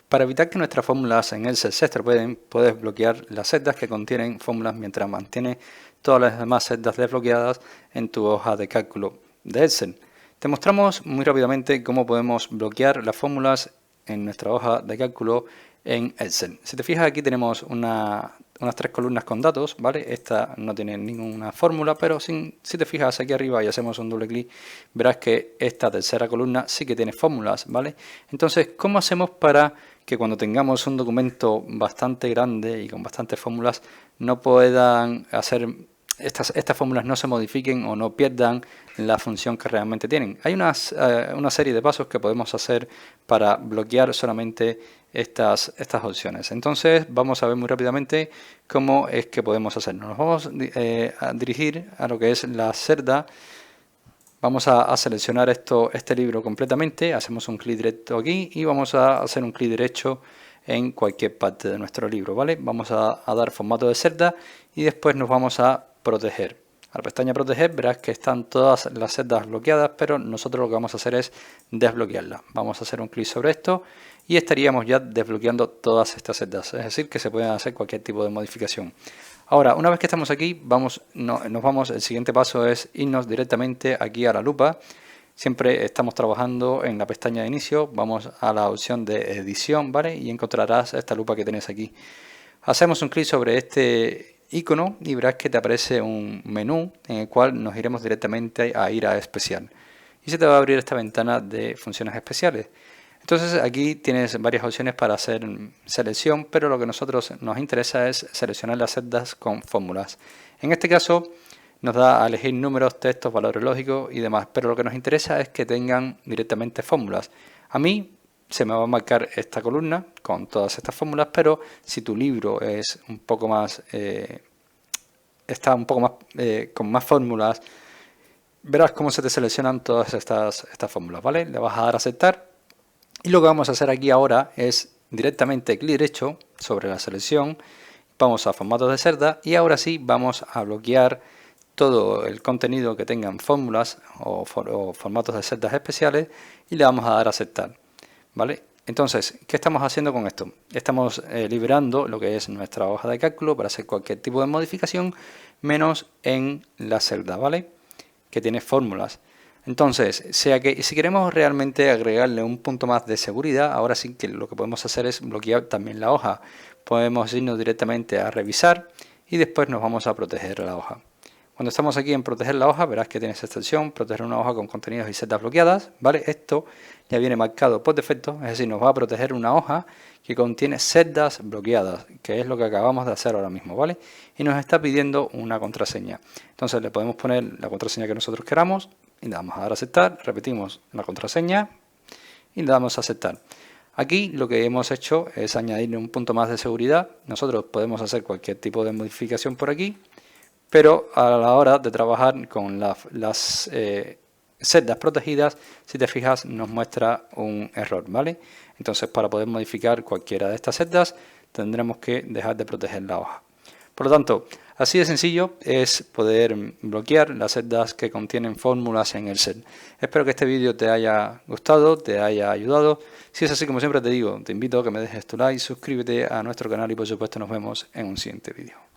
Para evitar que nuestras fórmulas en Excel se estropeen, puedes bloquear las celdas que contienen fórmulas mientras mantienes todas las demás celdas desbloqueadas en tu hoja de cálculo de Excel. Te mostramos muy rápidamente cómo podemos bloquear las fórmulas en nuestra hoja de cálculo en Excel. Si te fijas, aquí tenemos unas 3 columnas con datos, ¿vale? Esta no tiene ninguna fórmula, pero si te fijas aquí arriba y hacemos un doble clic, verás que esta tercera columna sí que tiene fórmulas, ¿vale? Entonces, ¿cómo hacemos para que cuando tengamos un documento bastante grande y con bastantes fórmulas no puedan hacer estas fórmulas no se modifiquen o no pierdan la función que realmente tienen? Hay una serie de pasos que podemos hacer para bloquear solamente estas opciones. Entonces vamos a ver muy rápidamente cómo es que podemos hacerlo. Nos vamos a dirigir a lo que es la celda. Vamos a seleccionar este libro completamente, hacemos un clic directo aquí y vamos a hacer un clic derecho en cualquier parte de nuestro libro, ¿vale? Vamos a dar formato de celda y después nos vamos a proteger. A la pestaña proteger verás que están todas las celdas bloqueadas, pero nosotros lo que vamos a hacer es desbloquearlas. Vamos a hacer un clic sobre esto y estaríamos ya desbloqueando todas estas celdas, es decir, que se pueden hacer cualquier tipo de modificación. Ahora, una vez que estamos aquí, el siguiente paso es irnos directamente aquí a la lupa. Siempre estamos trabajando en la pestaña de inicio, vamos a la opción de edición, ¿vale? Y encontrarás esta lupa que tienes aquí. Hacemos un clic sobre este icono y verás que te aparece un menú en el cual nos iremos directamente a ir a especial. Y se te va a abrir esta ventana de funciones especiales. Entonces aquí tienes varias opciones para hacer selección, pero lo que a nosotros nos interesa es seleccionar las celdas con fórmulas. En este caso nos da a elegir números, textos, valores lógicos y demás, pero lo que nos interesa es que tengan directamente fórmulas. A mí se me va a marcar esta columna con todas estas fórmulas, pero si tu libro es un poco más, con más fórmulas, verás cómo se te seleccionan todas estas fórmulas, ¿vale? Le vas a dar a aceptar y lo que vamos a hacer aquí ahora es directamente clic derecho sobre la selección, vamos a formatos de celda y ahora sí vamos a bloquear todo el contenido que tengan fórmulas o formatos de celdas especiales y le vamos a dar a aceptar, ¿vale? Entonces, ¿qué estamos haciendo con esto? Estamos liberando lo que es nuestra hoja de cálculo para hacer cualquier tipo de modificación, menos en la celda, ¿vale? Que tiene fórmulas. Entonces, si queremos realmente agregarle un punto más de seguridad, ahora sí que lo que podemos hacer es bloquear también la hoja. Podemos irnos directamente a revisar y después nos vamos a proteger la hoja. Cuando estamos aquí en proteger la hoja, verás que tienes esta opción, proteger una hoja con contenidos y celdas bloqueadas, ¿vale? Esto ya viene marcado por defecto, es decir, nos va a proteger una hoja que contiene celdas bloqueadas, que es lo que acabamos de hacer ahora mismo, ¿vale? Y nos está pidiendo una contraseña. Entonces le podemos poner la contraseña que nosotros queramos y le damos a dar a aceptar, repetimos la contraseña y le damos a aceptar. Aquí lo que hemos hecho es añadirle un punto más de seguridad. Nosotros podemos hacer cualquier tipo de modificación por aquí, pero a la hora de trabajar con las celdas protegidas, si te fijas, nos muestra un error, ¿vale? Entonces, para poder modificar cualquiera de estas celdas, tendremos que dejar de proteger la hoja. Por lo tanto, así de sencillo es poder bloquear las celdas que contienen fórmulas en Excel. Espero que este vídeo te haya gustado, te haya ayudado. Si es así, como siempre te digo, te invito a que me dejes tu like, suscríbete a nuestro canal y por supuesto nos vemos en un siguiente vídeo.